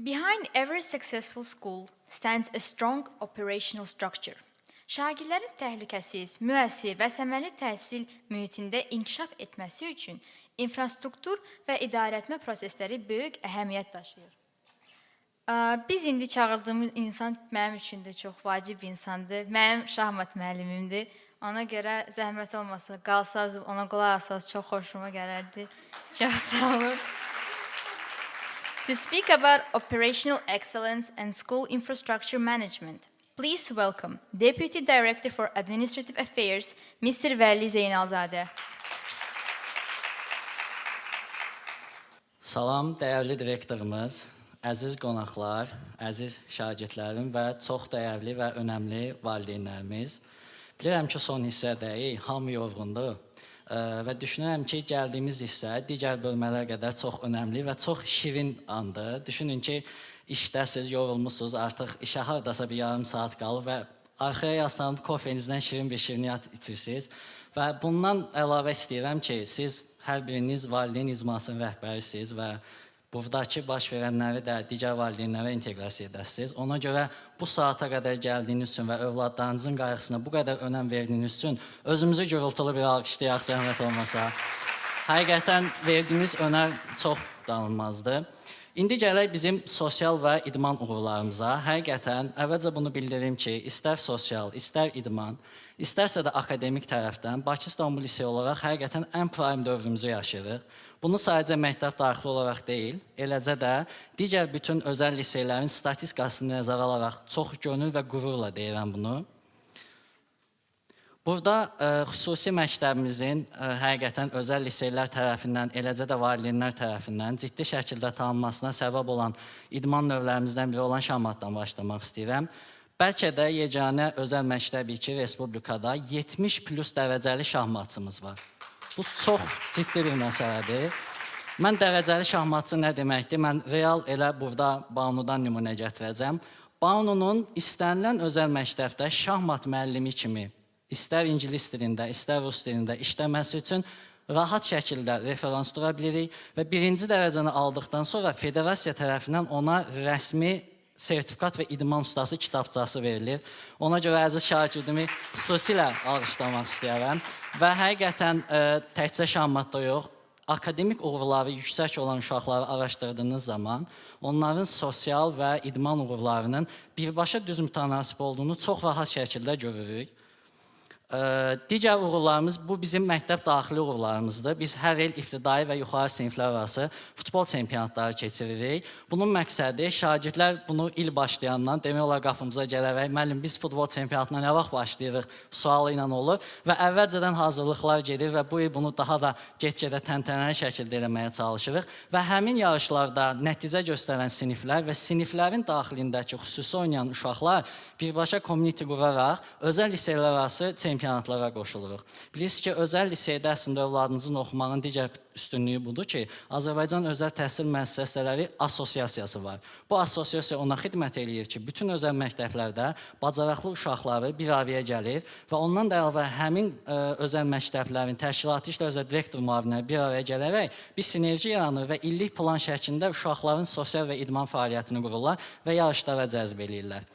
Behind every successful school stands a strong operational structure. Şagirdlərin təhlükəsiz, müəssir və səmərəli təhsil mühitində inkişaf etməsi üçün infrastruktur və idarəetmə prosesləri böyük əhəmiyyət daşıyır. Biz indi çağırdığımız insan mənim üçün də çox vacib insandır. Mənim şahmat müəllimimdir. Ona görə zəhmət olmasa, qalsaz, ona qulaq asaz çox xoşuma gələrdi. Çox sağ olun. To speak about operational excellence and school infrastructure management, please welcome Deputy Director for Administrative Affairs, Mr. Vəli Zeynalzadə. Salam, dəyərli direktorumuz, əziz qonaqlar, əziz şagirdlərim və çox dəyərli və önəmli valideynlərimiz. Bilirəm ki, son hissədəyik, hamı yorğundur və düşünürəm ki, gəldiyimiz hissə digər bölmələr qədər çox önəmli və çox şirin andır. Düşünün ki, işdəsiz, yorulmuşsunuz, artıq işə hardasa bir yarım saat qalıb və arxaya yaslanıb kofenizdən şirin bir şirniyyat içirsiniz. Və bundan əlavə istəyirəm ki, siz hər biriniz valideyn icmasının rəhbərisiniz və buradakı baş verənləri də digər valideynlərə inteqrasiya edəsiniz. Ona görə bu saata qədər gəldiyiniz üçün və övladlarınızın qayğısına bu qədər önəm verdiyiniz üçün özümüzü gürültülü bir alqışlayaq, zəhmət olmasa. Həqiqətən verdiyiniz önəm çox danılmazdır. İndi gələk bizim sosial və idman uğurlarımıza. Həqiqətən əvvəlcə bunu bildirim ki, istər sosial, istər idman, istərsə də akademik tərəfdən Bakı İstanbul Liseyi olaraq həqiqətən ən prime dövrümüzü yaşayırıq. Bunu sadəcə məktəb daxili olaraq deyil, eləcə də digər bütün özəl liseylərin statistikasını nəzərə alaraq çox könül və qürurla deyirəm bunu. Burada xüsusi məktəbimizin həqiqətən özəl liseylər tərəfindən, eləcə də valideynlər tərəfindən ciddi şəkildə tanınmasına səbəb olan idman növlərimizdən biri olan şahmatdan başlamaq istəyirəm. Bəlkə də yeganə özəl məktəbi ki, Respublikada 70+ dərəcəli şahmatçımız var. Bu çox ciddi bir məsələdir. Mən dərəcəli şahmatçı nə deməkdir? Mən real elə burada Banudan nümunə gətirəcəm. Banunun istənilən özəl məktəbdə şahmat müəllimi kimi istər ingilis dilində, istər rus dilində işləməsi üçün rahat şəkildə referans dura bilirik və birinci dərəcəni aldıqdan sonra federasiya tərəfindən ona rəsmi sertifikat və idman ustası kitabçası verilir. Ona görə əziz şagirdimi xüsusilə alqışlamaq istəyərəm. Və həqiqətən təkcə şahmatda yox, akademik uğurları yüksək olan uşaqları araşdırdığınız zaman onların sosial və idman uğurlarının birbaşa düz mütənasib olduğunu çox rahat şəkildə görürük. Digər uğurlarımız, bu bizim məktəb daxili uğurlarımızdır. Biz hər il ibtidai və yuxarı siniflər arası futbol çempionatları keçiririk. Bunun məqsədi, şagirdlər bunu il başlayandan demək olar qapımıza gələrək, müəllim, biz futbol çempionatına nə vaxt başlayırıq sualı ilə olur və əvvəlcədən hazırlıqlar gedir və bu il bunu daha da get-gedə təntənəli şəkildə eləməyə çalışırıq və həmin yarışlarda nəticə göstərən siniflər və siniflərin daxilindəki xüsusi oynayan uşaqlar birbaşa community quraraq özəl liseylər arası çempionatlara qoşuluruq. Bilirsiniz ki, özəl liseydə əslində övladınızın oxumağın digər üstünlüyü budur ki, Azərbaycan Özəl Təhsil Müəssisələri Asosiasiyası var. Bu asosiasiya ona xidmət eləyir ki, bütün özəl məktəblərdə bacarıqlı uşaqları bir araya gəlir və ondan da əlavə həmin özəl məktəblərin təşkilatı işlər üzrə direktor müavinləri bir araya gələrək bir sinerji yaranır və illik plan şəklində uşaqların sosial və idman fəaliyyətini qururlar və yarışlara cəzb eləyirlər.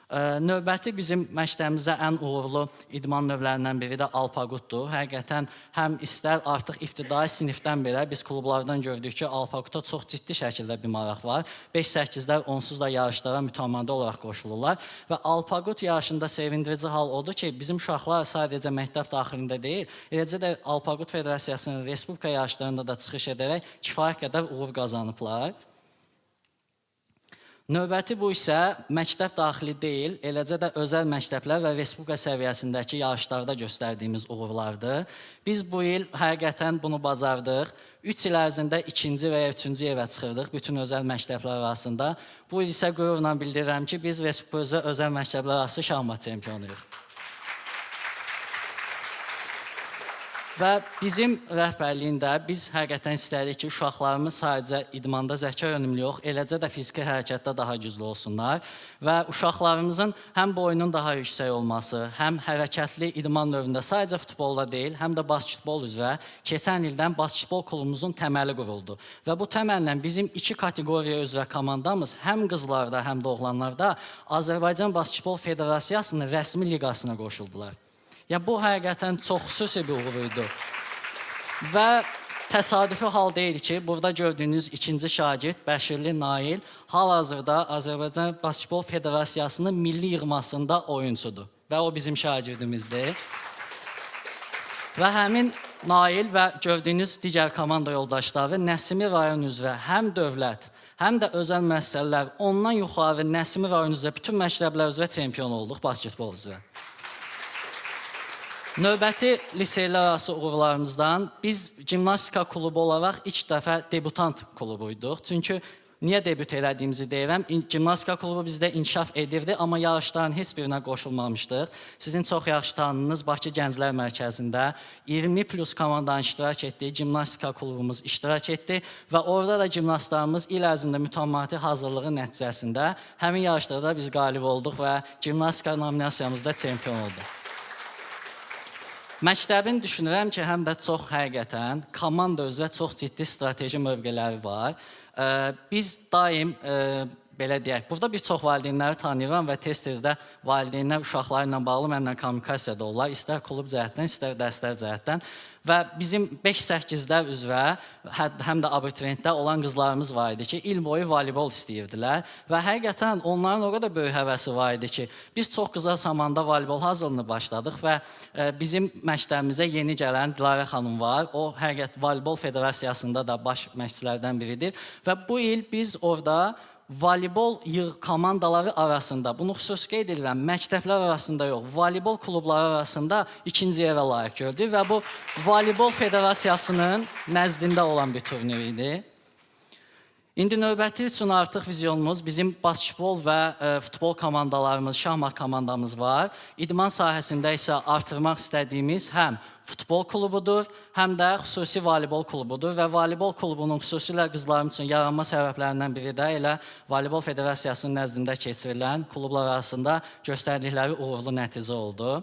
Növbəti bizim məktəbimizdə ən uğurlu idman növlərindən biri də Alpaqutdur. Həqiqətən həm istər artıq ibtidai sinifdən belə biz klublardan gördük ki, Alpaquta çox ciddi şəkildə bir maraq var. 5-8-lər onsuz da yarışlara mütəmadi olaraq qoşulurlar və Alpaqut yarışında sevindirici hal odur ki, bizim uşaqlar sadəcə məktəb daxilində deyil, eləcə də Alpaqut Federasiyasının Respublika yarışlarında da çıxış edərək kifayət qədər uğur qazanıblar. Növbəti bu isə məktəb daxili deyil, eləcə də özəl məktəblər və respublika səviyyəsindəki yarışlarda göstərdiyimiz uğurlardır. Biz bu il həqiqətən bunu bacardıq. 3 il ərzində 2-ci və ya 3-cü yerə çıxırdıq bütün özəl məktəblər arasında. Bu il isə qürurla bildirirəm ki, biz respublika özəl məktəblər arası şahmat çempionuyuq. Və bizim rəhbərliyində biz həqiqətən istəyirik ki, uşaqlarımız sadəcə idmanda zəka yönümlü yox, eləcə də fiziki hərəkətdə daha güclü olsunlar və uşaqlarımızın həm boyunun daha yüksək olması, həm hərəkətli idman növündə sadəcə futbolda deyil, həm də basketbol üzrə keçən ildən basketbol klubumuzun təməli quruldu. Və bu təməllə bizim 2 kateqoriya üzrə komandamız həm qızlarda, həm də oğlanlarda Azərbaycan Basketbol Federasiyasının rəsmi liqasına qoşuldular. Ya bu həqiqətən çox xüsusi bir uğur idi. Və təsadüfi hal deyil ki, burada gördüyünüz ikinci şagird Bəşirli Nail hal-hazırda Azərbaycan Basketbol Federasiyasının milli yığmasında oyunçudur və o bizim şagirdimizdir. Və həmin Nail və gördüyünüz digər komanda yoldaşları Nəsimi rayon üzrə həm dövlət, həm də özəl müəssisələr, ondan yuxarı Nəsimi rayon üzrə bütün məktəblər üzrə çempion olduq basketbol üzrə. Növbəti liseylər arası uğurlarımızdan biz gimnastika klubu olaraq ilk dəfə debutant klubuyduq. Çünki niyə debüt elədiyimizi deyirəm, gimnastika klubu bizdə inkişaf edirdi, amma yarışların heç birinə qoşulmamışdıq. Sizin çox yaxşı tanıdığınız Bakı Gənclər Mərkəzində 20+ komandanın iştirak etdiyi gimnastika klubumuz iştirak etdi və orada da gimnastlarımız il ərzində mütəmadi hazırlığı nəticəsində həmin yarışlarda biz qalib olduq və gimnastika nominasiyamızda çempion olduq. Məktəbin düşünürəm ki, həm də çox həqiqətən komanda üzrə çox ciddi strateji mövqeləri var. Biz daim, belə deyək, burada bir çox valideynləri tanıyıram və tez-tez də valideynlər uşaqları ilə bağlı mənlə kommunikasiyada olurlar, istər klub cəhətdən, istər dərslər cəhətdən. Və bizim 5-8-lər üzrə, həm də abituriyentdə olan qızlarımız var idi ki, il boyu voleybol istəyirdilər və həqiqətən onların o qədər böyük həvəsi var idi ki, biz çox qısa zamanda voleybol hazırlığını başladıq və bizim məktəbimizə yeni gələn Dilarə xanım var. O, həqiqət Voleybol Federasiyasında da baş məşqçilərdən biridir və bu il biz orada voleybol komandaları arasında, bunu xüsusi qeyd edirəm, məktəblər arasında yox, voleybol klubları arasında 2-ci yerə layiq gördük və bu Voleybol Federasiyasının nəzdində olan bir turnir idi. İndi növbəti üçün artıq vizyonumuz bizim basketbol və futbol komandalarımız, şahmat komandamız var. İdman sahəsində isə artırmaq istədiyimiz həm futbol klubudur, həm də xüsusi voleybol klubudur və voleybol klubunun xüsusilə qızlarım üçün yaranma səbəblərindən biri də elə Voleybol Federasiyasının nəzdində keçirilən klublar arasında göstərdikləri uğurlu nəticə oldu.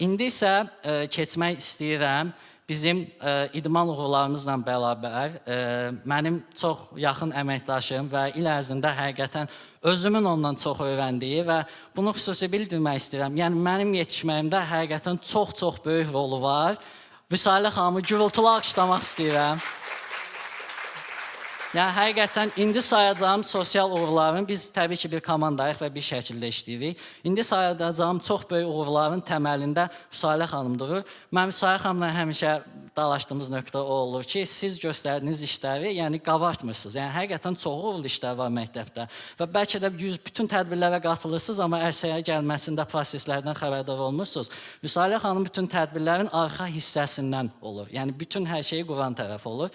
İndi isə keçmək istəyirəm bizim idman uğurlarımızla bərabər mənim çox yaxın əməkdaşım və il ərzində həqiqətən özümün ondan çox öyrəndiyi və bunu xüsusi bildirmək istəyirəm. Yəni, mənim yetişməyimdə həqiqətən çox böyük rolu var. Vüsalə xanımı gürültülü alqışlamaq istəyirəm. Yəni, həqiqətən indi sayacağım sosial uğurların, biz təbii ki, bir komandayıq və bir şəkildə işləyirik. İndi sayacağım çox böyük uğurların təməlində Vüsalə xanım durur. Mən Vüsalə xanımla həmişə dalaşdığımız nöqtə o olur ki, siz göstərdiyiniz işləri qabartmırsınız. Yəni, həqiqətən çox uğurlu işlər var məktəbdə və bəlkə də bütün tədbirlərə qatılırsınız, amma ərsəyə gəlməsində proseslərdən xəbərdar olmursunuz. Vüsalə xanım bütün tədbirlərin arxa hissəsindən olur. Yəni, bütün hər şeyi quran tərəf olur.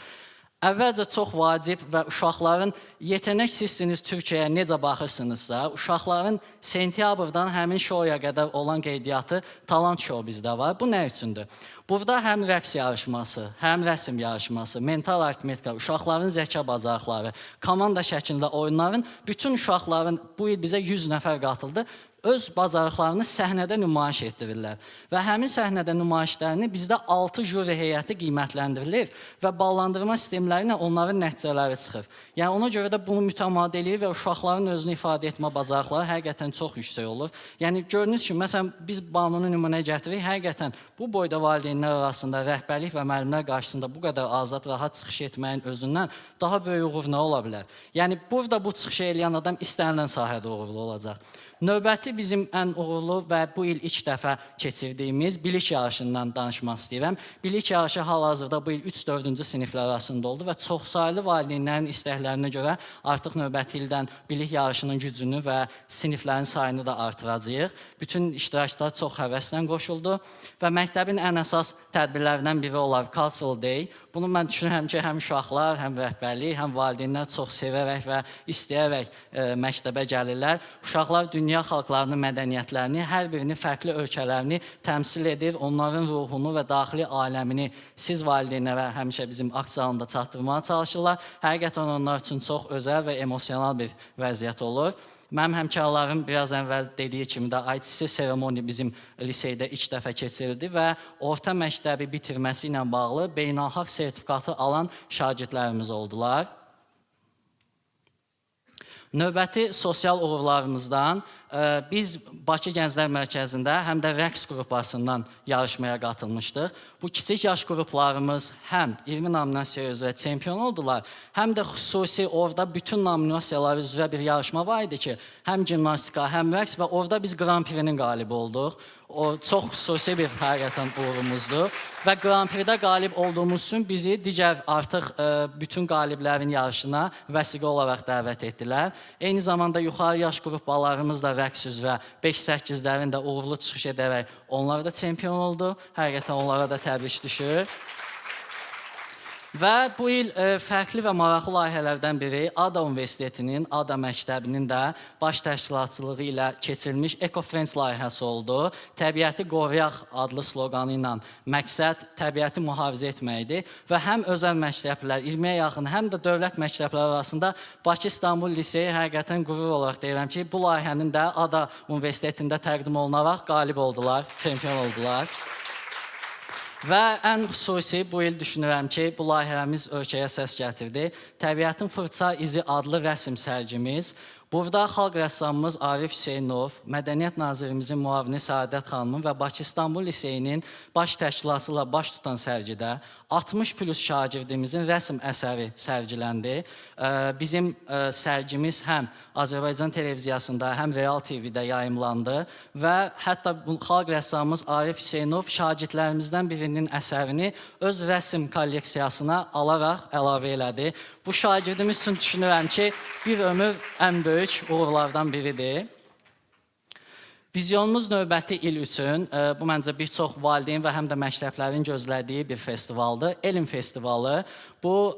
Əvvəlcə çox vacib və uşaqların yetenək sizsiniz Türkiyəyə necə baxırsınızsa, uşaqların sentyabrdan həmin şoya qədər olan qeydiyyatı Talant Show bizdə var. Bu nə üçündür? Burada həm rəqs yarışması, həm rəsm yarışması, mental aritmetika, uşaqların zəka bacarıqları, komanda şəklində oyunların, bütün uşaqların bu il bizə 100 nəfər qatıldı. Öz bacarıqlarını səhnədə nümayiş etdirirlər. Və həmin səhnədə nümayişlərini bizdə 6 jüri heyəti qiymətləndirilir və ballandırma sistemləri ilə onların nəticələri çıxır. Yəni, ona görə də bunu mütəmadi eləyir və uşaqların özünü ifadə etmə bacarıqları həqiqətən çox yüksək olur. Yəni, görünüz ki, məsələn, biz Banunu nümunə gətiririk, həqiqətən bu boyda valideynlər arasında rəhbərlik və müəllimlər qarşısında bu qədər azad, rahat çıxış etməyin özündən daha böyük uğur nə ola bilər? Yəni, burada bu çıxışı eləyən adam istənilən sahədə uğurlu olacaq. Növbəti bizim ən uğurlu və bu il ilk dəfə keçirdiyimiz bilik yarışından danışmaq istəyirəm. Bilik yarışı hal-hazırda bu il 3-4-cü siniflər arasında oldu və çoxsaylı valideynlərin istəklərinə görə artıq növbəti ildən bilik yarışının gücünü və siniflərin sayını da artıracağıq. Bütün iştirakçılar çox həvəslə qoşuldu və məktəbin ən əsas əsas tədbirlərdən biri olar Cultural Day. Bunu mən düşünürəm ki, həm uşaqlar, həm rəhbərlik, həm valideynlər çox sevərək və istəyərək məktəbə gəlirlər. Uşaqlar dünya xalqlarının mədəniyyətlərini, hər birini fərqli ölkələrini təmsil edir, onların ruhunu və daxili aləmini siz valideynlərə həmişə bizim akt zalında çatdırmağa çalışırlar. Həqiqətən onlar üçün çox özəl və emosional bir vəziyyət olur. Mənim həmkarlarım biraz əvvəl dediyi kimi də ITC seremoni bizim liseydə ilk dəfə keçirildi və orta məktəbi bitirməsi ilə bağlı beynəlxalq sertifikatı alan şagirdlərimiz oldular. Növbəti sosial uğurlarımızdan biz Bakı Gənclər Mərkəzində həm də rəqs qrupasından yarışmaya qatılmışdıq. Bu kiçik yaş qruplarımız həm 20 nominasiya üzrə çempion oldular, həm də xüsusi orada bütün nominasiyalar üzrə bir yarışma var idi ki, həm gimnastika, həm rəqs və orada biz Grand Prix-nin qalibi olduq. O çox xüsusi bir həqiqətən uğurumuzdur və Grand Prix-də qalib olduğumuz üçün bizi digər artıq bütün qaliblərin yarışına vəsiqə olaraq dəvət etdilər. Eyni zamanda yuxarı yaş qrupalarımız da rəqs üzrə 5-8-lərin də uğurlu çıxış edərək onlar da çempion oldu. Həqiqətən onlara da təbrik düşür. Və bu il fərqli və maraqlı layihələrdən biri ADA Universitetinin, ADA məktəbinin də baş təşkilatçılığı ilə keçirilmiş Eco-Friends layihəsi oldu. Təbiəti qoruyaq adlı sloqanı ilə məqsəd təbiəti mühafizə etməkdir və həm özəl məktəblər, 20-yə yaxın, həm də dövlət məktəbləri arasında Bakı İstanbul Liseyi həqiqətən qürur olaraq deyirəm ki, bu layihənin də ADA Universitetində təqdim olunaraq qalib oldular, çempion oldular. Və ən xüsusi bu il düşünürəm ki, bu layihəmiz ölkəyə səs gətirdi. Təbiətin Fırça İzi adlı rəsm sərgimiz. Burada xalq rəssamımız Arif Hüseynov, Mədəniyyət Nazirimizin müavini Səadət xanımın və Bakı İstanbul Liseyinin baş təşkilatı ilə baş tutan sərgidə 60+ şagirdimizin rəsm əsəri sərgiləndi. Bizim sərgimiz həm Azərbaycan televiziyasında, həm Real TV-də yayımlandı və hətta xalq rəssamımız Arif Hüseynov şagirdlərimizdən birinin əsərini öz rəsm kolleksiyasına alaraq əlavə elədi. Bu şagirdimiz üçün düşünürəm ki, bir ömür ən böyük uğurlardan biridir. Vizyonumuz növbəti il üçün, bu məncə bir çox valideyn və həm də məktəblərin gözlədiyi bir festivaldır. Elm festivalı. Bu,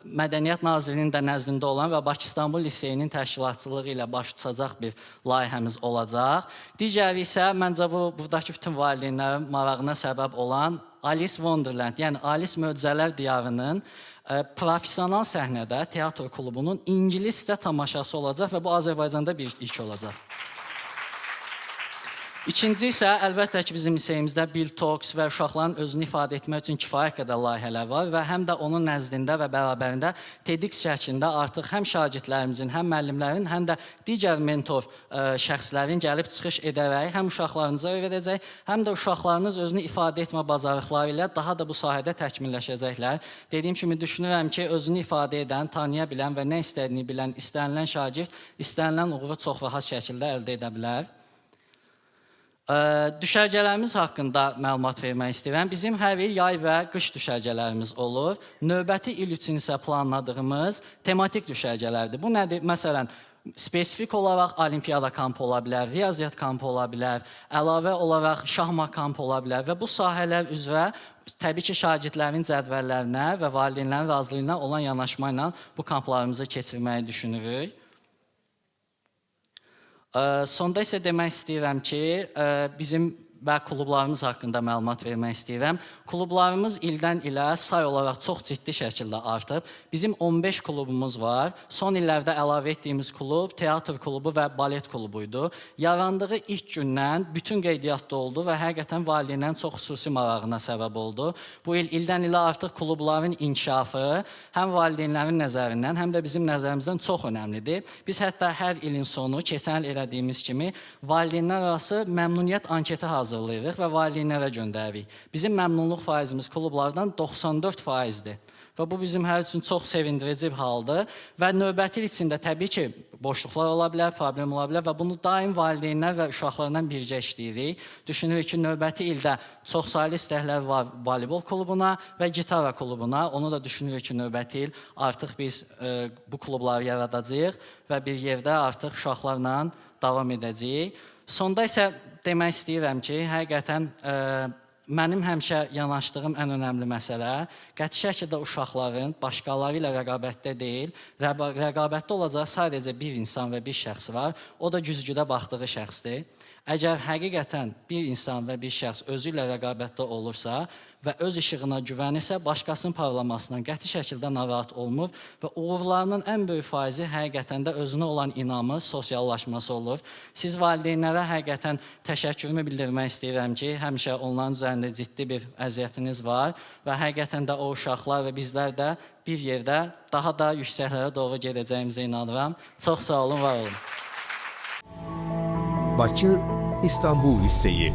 Mədəniyyət Nazirinin də nəzdində olan və Bakı İstanbul Liseyinin təşkilatçılığı ilə baş tutacaq bir layihəmiz olacaq. Digəri isə məncə buradakı bütün valideynlərin marağına səbəb olan Alice Wonderland, yəni Alice Möcüzələr Diyarının profesional səhnədə teatr klubunun ingiliscə tamaşası olacaq və bu Azərbaycanda bir ilk olacaq. İkinci isə əlbəttə ki, bizim liseyimizdə Bill Talks və uşaqların özünü ifadə etmək üçün kifayət qədər layihələr var və həm də onun nəzdində və bərabərində TEDx şəklində artıq həm şagirdlərimizin, həm müəllimlərin, həm də digər mentor şəxslərin gəlib çıxış edərək həm uşaqlarınıza öyrədəcək, həm də uşaqlarınız özünü ifadə etmə bacarıqları ilə daha da bu sahədə təkmilləşəcəklər. Dediyim kimi düşünürəm ki, özünü ifadə edən, tanıya bilən və nə istədiyini bilən, istənilən şagird istənilən uğuru çox rahat şəkildə əldə edə bilər. Düşərgələrimiz haqqında məlumat vermək istəyirəm. Bizim hər il yay və qış düşərgələrimiz olur. Növbəti il üçün isə planladığımız tematik düşərgələrdir. Bu nədir? Məsələn, spesifik olaraq olimpiyada kampı ola bilər, riyaziyyat kampı ola bilər, əlavə olaraq şahmat kampı ola bilər və bu sahələr üzrə təbii ki, şagirdlərin cədvəllərinə və valideynlərin razılığına olan yanaşma ilə bu kamplarımızı keçirməyi düşünürük. Sonda isə demək istəyirəm ki, bizim və klublarımız haqqında məlumat vermək istəyirəm. Klublarımız ildən ilə say olaraq çox ciddi şəkildə artıb. Bizim 15 klubumuz var. Son illərdə əlavə etdiyimiz klub teatr klubu və balet klubuydu. Yarandığı ilk gündən bütün qeydiyyatda oldu və həqiqətən valideynlərin çox xüsusi marağına səbəb oldu. Bu ildən ilə artıq klubların inkişafı həm valideynlərin nəzərindən, həm də bizim nəzərimizdən çox önəmlidir. Biz hətta hər ilin sonu, keçən il elədiyimiz kimi, valideynlər arası məmnuniyyət anketi hazırlayırıq və valideynlərə göndəririk. Bizim məmnunluq faizimiz klublardan 94%-dir. Və bu bizim hər üçün çox sevindirici bir haldır. Və növbəti il içində təbii ki, boşluqlar ola bilər, problem ola bilər və bunu daim valideynlər və uşaqlarla birgə işləyirik. Düşünürük ki, növbəti ildə çoxsaylı istəklər var voleybol klubuna və gitara klubuna. Onu da düşünürük ki, növbəti il artıq biz bu klubları yaradacağıq və bir yerdə artıq uşaqlarla davam edəcəyik. Sonda isə demək istəyirəm ki, həqiqətən Mənim həmişə yanaşdığım ən önəmli məsələ qəti şəkildə uşaqların başqaları ilə rəqabətdə deyil, rəqabətdə olacaq sadəcə bir insan və bir şəxs var, o da güzgüdə baxdığı şəxsdir. Əgər həqiqətən bir insan və bir şəxs özü ilə rəqabətdə olursa və öz işığına güvənirsə, başqasının parlamasından qəti şəkildə narahat olmur və uğurlarının ən böyük faizi həqiqətən də özünə olan inamı, sosiallaşması olur. Siz valideynlərə həqiqətən təşəkkürümü bildirmək istəyirəm ki, həmişə onların üzərində ciddi bir əziyyətiniz var və həqiqətən də o uşaqlar və bizlər də bir yerdə daha da yüksəklərə doğru gedəcəyimizə inanıram. Çox sağ olun, var olun. Bakı İstanbul Liseyi